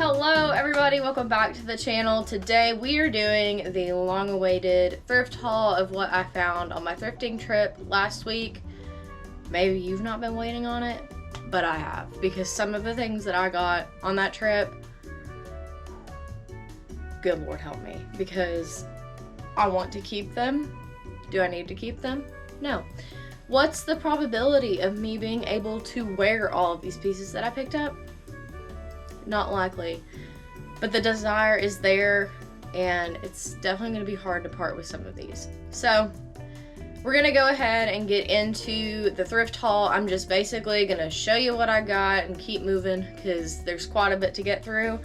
Hello everybody, welcome back to the channel. Today we are doing the long-awaited thrift haul of what I found on my thrifting trip last week. Maybe you've not been waiting on it, but I have, because some of the things that I got on that trip, good Lord help me, because I want to keep them. Do I need to keep them? No. What's the probability of me being able to wear all of these pieces that I picked up? Not likely, but the desire is there, and it's definitely going to be hard to part with some of these. So we're going to go ahead and get into the thrift haul. I'm just basically going to show you what I got and keep moving because there's quite a bit to get through.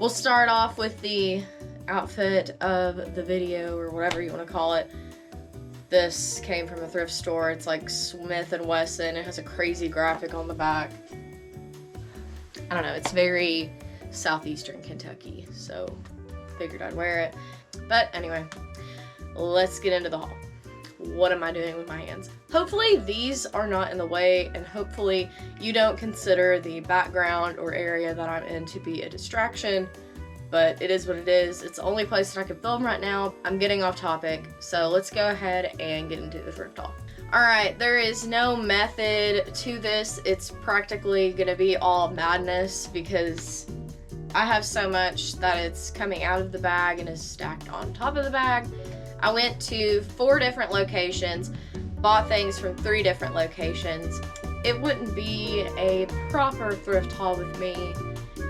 We'll start off with the outfit of the video, or whatever you want to call it. This came from a thrift store. It's like Smith & Wesson. It has a crazy graphic on the back. I don't know, it's very southeastern Kentucky, so figured I'd wear it. But anyway, let's get into the haul. What am I doing with my hands? Hopefully these are not in the way, and hopefully you don't consider the background or area that I'm in to be a distraction, but it is what it is. It's the only place that I can film right now. I'm getting off topic, so let's go ahead and get into the thrift haul. Alright, there is no method to this. It's practically gonna be all madness because I have so much that it's coming out of the bag and is stacked on top of the bag. I went to 4 different locations, bought things from 3 different locations. It wouldn't be a proper thrift haul with me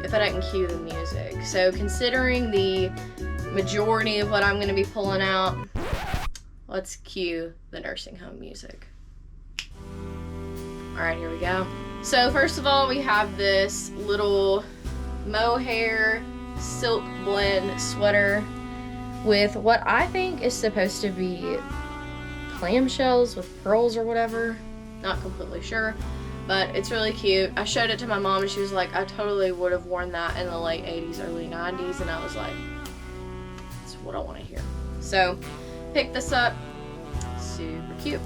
if I didn't cue the music. So considering the majority of what I'm gonna be pulling out, let's cue the nursing home music. Alright, here we go. So first of all, we have this little mohair silk blend sweater with what I think is supposed to be clamshells with pearls or whatever. Not completely sure, but it's really cute. I showed it to my mom and she was like, I totally would have worn that in the late 80s, early 90s, and I was like, that's what I want to hear. So pick this up, super cute.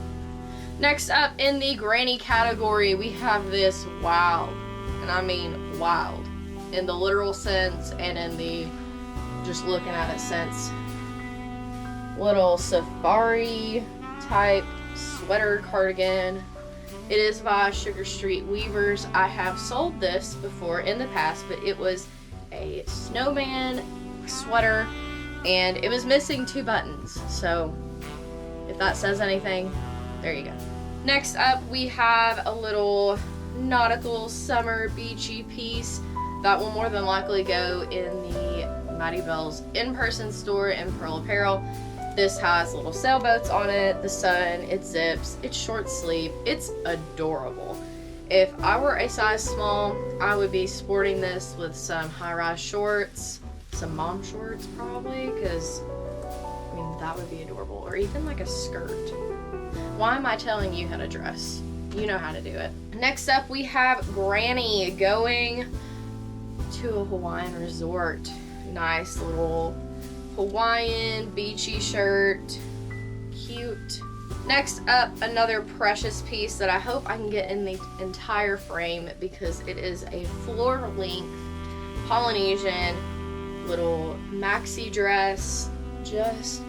Next up in the granny category, we have this wild, and I mean wild, in the literal sense and in the just looking at it sense, little safari type sweater cardigan. It is by Sugar Street Weavers. I have sold this before in the past, but it was a snowman sweater and it was missing 2 buttons, so if that says anything, there you go. Next up, we have a little nautical summer beachy piece that will more than likely go in the Maddie Belle's in-person store in Pearl Apparel. This has little sailboats on it, the sun, it zips, it's short sleeve, it's adorable. If I were a size small, I would be sporting this with some high-rise shorts, some mom shorts probably, because I mean, that would be adorable. Or even like a skirt. Why am I telling you how to dress? You know how to do it. Next up, we have Granny going to a Hawaiian resort. Nice little Hawaiian beachy shirt. Cute. Next up, another precious piece that I hope I can get in the entire frame because it is a floor-length Polynesian little maxi dress. Just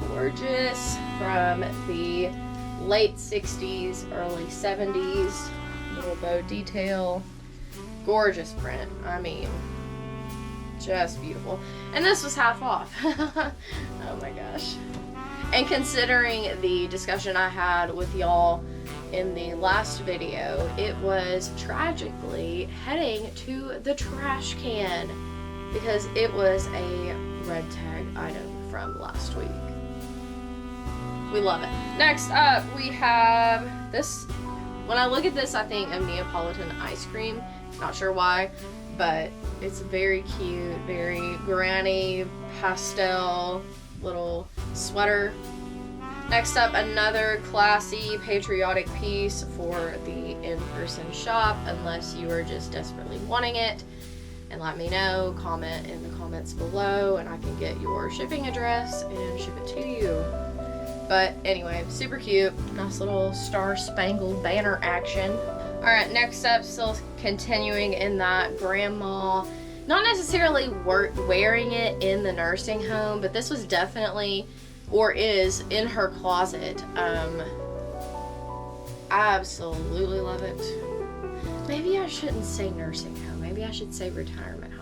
gorgeous, from the late 60s, early 70s. Little bow detail. Gorgeous print. I mean, just beautiful. And this was half off. Oh my gosh. And considering the discussion I had with y'all in the last video, it was tragically heading to the trash can because it was a red tag item from last week. We love it. Next up, we have this. When I look at this, I think of Neapolitan ice cream. Not sure why, but it's very cute, very granny, pastel little sweater. Next up, another classy, patriotic piece for the in-person shop, unless you are just desperately wanting it. And let me know, comment in the comments below, and I can get your shipping address and ship it to you. But anyway, super cute. Nice little star-spangled banner action. Alright, next up, still continuing in that grandma not necessarily wearing it in the nursing home, but this was definitely, or is, in her closet. I absolutely love it. Maybe I shouldn't say nursing home. Maybe I should say retirement home.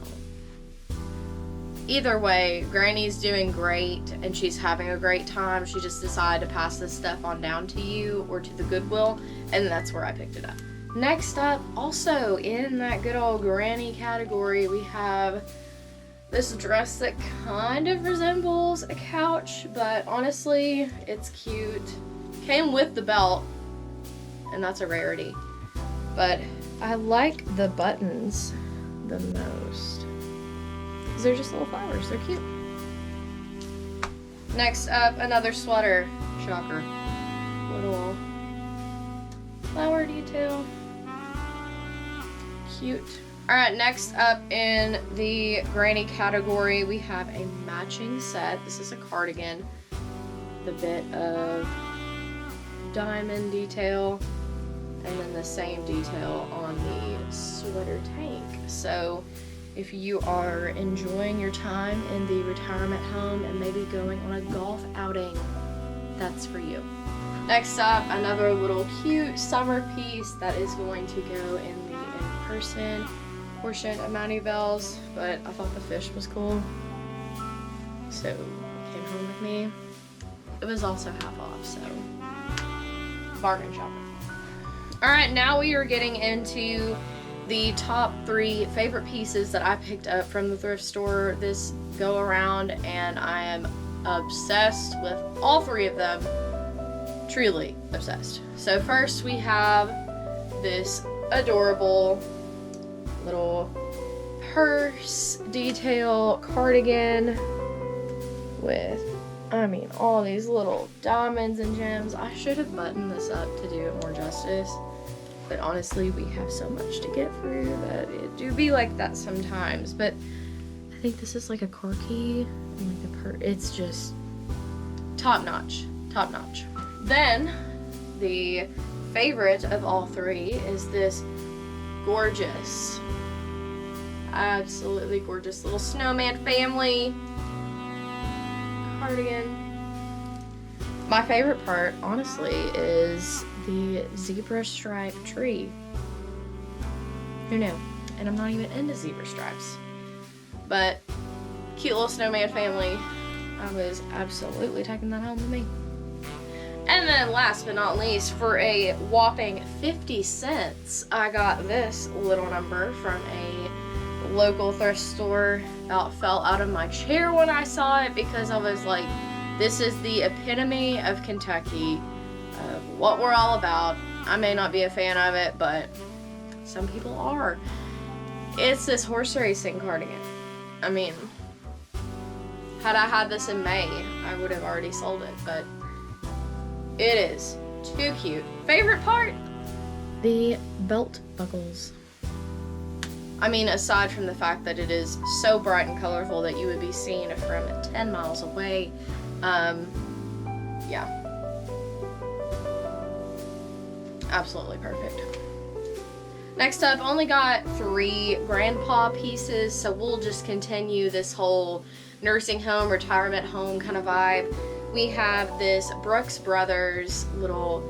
Either way, Granny's doing great and she's having a great time. She just decided to pass this stuff on down to you or to the Goodwill, and that's where I picked it up. Next up, also in that good old granny category, we have this dress that kind of resembles a couch, but honestly, it's cute. Came with the belt, and that's a rarity. But I like the buttons the most. They're just little flowers. They're cute. Next up, another sweater. Shocker. Little flower detail. Cute. Alright, next up in the granny category, we have a matching set. This is a cardigan. The bit of diamond detail. And then the same detail on the sweater tank. So if you are enjoying your time in the retirement home and maybe going on a golf outing, that's for you. Next up, another little cute summer piece that is going to go in the in-person portion of Maddie Belle's, but I thought the fish was cool, so it came home with me. It was also half off, so bargain shopper. Alright, now we are getting into the top 3 favorite pieces that I picked up from the thrift store this go around, and I am obsessed with all 3 of them. Truly obsessed. So first we have this adorable little purse detail cardigan with, I mean, all these little diamonds and gems. I should have buttoned this up to do it more justice. But honestly, we have so much to get through that it do be like that sometimes. But I think this is like a car key. And like it's just top notch. Top notch. Then, the favorite of all 3 is this gorgeous, absolutely gorgeous little snowman family cardigan. My favorite part, honestly, is the zebra stripe tree. Who knew? And I'm not even into zebra stripes. But cute little snowman family. I was absolutely taking that home with me. And then last but not least, for a whopping 50 cents, I got this little number from a local thrift store. About fell out of my chair when I saw it because I was like, this is the epitome of Kentucky, of what we're all about. I may not be a fan of it, but some people are. It's this horse racing cardigan. I mean, had I had this in May, I would have already sold it, but it is too cute. Favorite part? The belt buckles. I mean, aside from the fact that it is so bright and colorful that you would be seen from 10 miles away, yeah. Absolutely perfect. Next up, only got 3 grandpa pieces, so we'll just continue this whole nursing home, retirement home kind of vibe. We have this Brooks Brothers little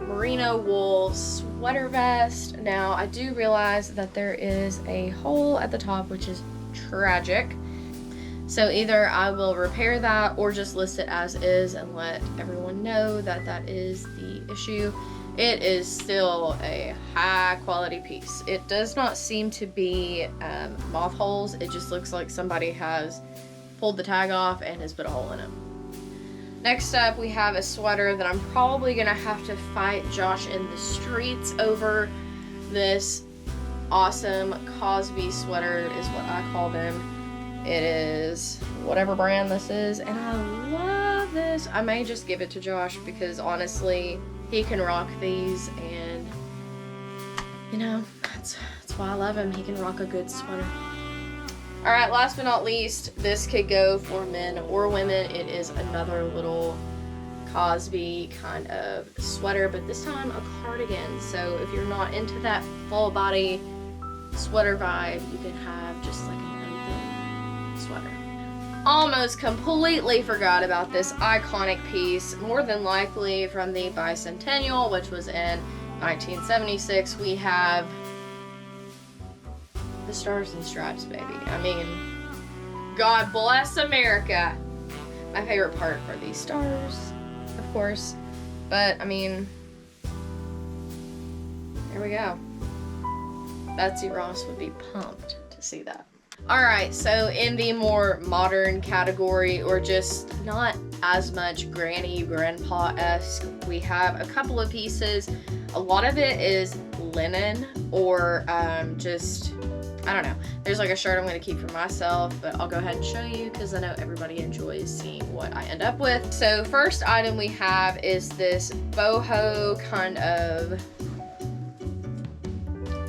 merino wool sweater vest. Now, I do realize that there is a hole at the top, which is tragic. So either I will repair that or just list it as is and let everyone know that that is the issue. It is still a high quality piece. It does not seem to be moth holes. It just looks like somebody has pulled the tag off and has put a hole in it. Next up, we have a sweater that I'm probably gonna have to fight Josh in the streets over. This awesome Cosby sweater is what I call them. It is whatever brand this is, and I love this. I may just give it to Josh because honestly, he can rock these, and you know, that's why I love him. He can rock a good sweater. Alright, last but not least, this could go for men or women. It is another little Cosby kind of sweater, but this time a cardigan. So if you're not into that full body sweater vibe, you can have just like an open sweater. Almost completely forgot about this iconic piece, more than likely from the bicentennial, which was in 1976. We have the Stars and Stripes, baby. I mean, God bless America. My favorite part are these stars, of course, but I mean, there we go. Betsy Ross would be pumped to see that. Alright, so in the more modern category, or just not as much granny grandpa-esque, we have a couple of pieces. A lot of it is linen, or just, I don't know. There's like a shirt I'm going to keep for myself, but I'll go ahead and show you because I know everybody enjoys seeing what I end up with. So first item we have is this boho kind of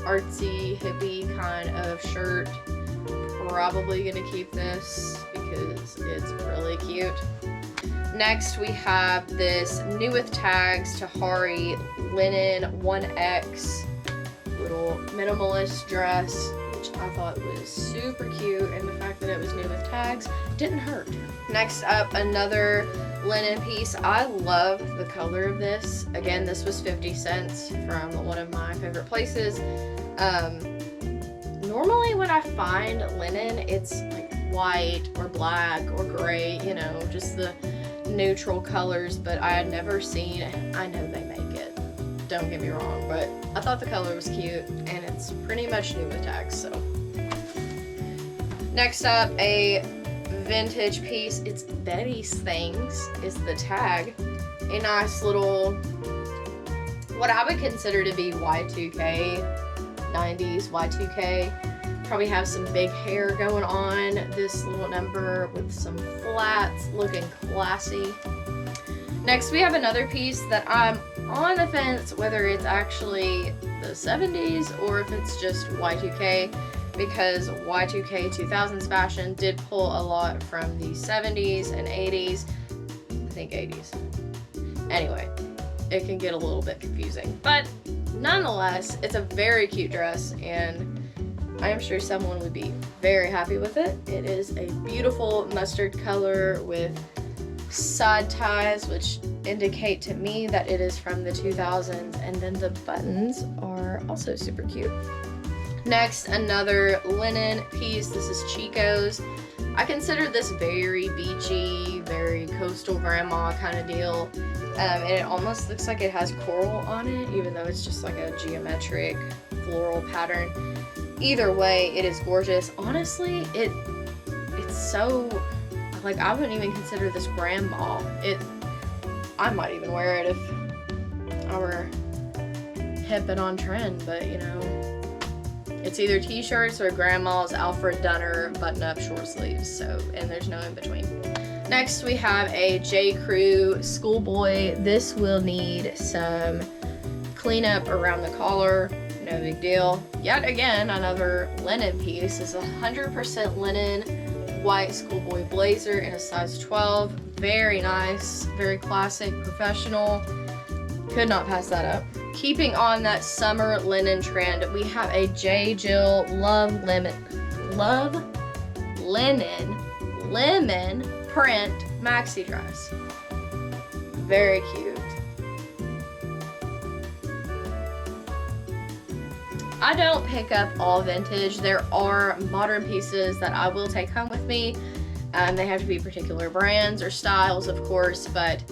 artsy, hippie kind of shirt. Probably gonna keep this because it's really cute. Next we have this new with tags Tahari linen 1X little minimalist dress, which I thought was super cute, and the fact that it was new with tags didn't hurt. Next up, another linen piece. I love the color of this. Again, this was 50 cents from one of my favorite places. Normally when I find linen, it's like white or black or gray, you know, just the neutral colors, but I had never seen, I know they make it, don't get me wrong, but I thought the color was cute, and it's pretty much new with tags, so. Next up, a vintage piece. It's Betty's Things is the tag. A nice little, what I would consider to be Y2K, 90s Y2K. Probably have some big hair going on. This little number with some flats, looking classy. Next we have another piece that I'm on the fence whether it's actually the 70s or if it's just Y2K, because Y2K 2000s fashion did pull a lot from the 70s and 80s. I think 80s. Anyway, it can get a little bit confusing, but nonetheless, it's a very cute dress, and I am sure someone would be very happy with it. It is a beautiful mustard color with side ties, which indicate to me that it is from the 2000s, and then the buttons are also super cute. Next, another linen piece. This is Chico's. I consider this very beachy, very coastal grandma kind of deal. And it almost looks like it has coral on it, even though it's just like a geometric floral pattern. Either way, it is gorgeous. Honestly, it's so, like, I wouldn't even consider this grandma. I might even wear it if I were hip and on trend, but you know, it's either t-shirts or grandma's Alfred Dunner button-up short sleeves, so, and there's no in between. Next, we have a J. Crew schoolboy. This will need some cleanup around the collar. No big deal. Yet again, another linen piece. This is 100% linen white schoolboy blazer in a size 12. Very nice, very classic, professional. Could not pass that up. Keeping on that summer linen trend, we have a J. Jill Love Lemon print maxi dress. Very cute. I don't pick up all vintage. There are modern pieces that I will take home with me. They have to be particular brands or styles, of course, but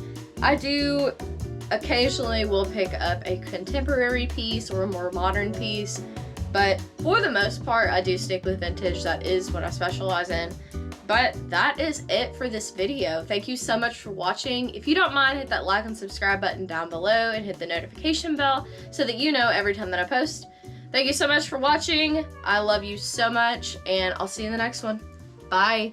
I do occasionally will pick up a contemporary piece or a more modern piece, but for the most part, I do stick with vintage. That is what I specialize in. But that is it for this video. Thank you so much for watching. If you don't mind, hit that like and subscribe button down below and hit the notification bell so that you know every time that I post. Thank you so much for watching. I love you so much, and I'll see you in the next one. Bye.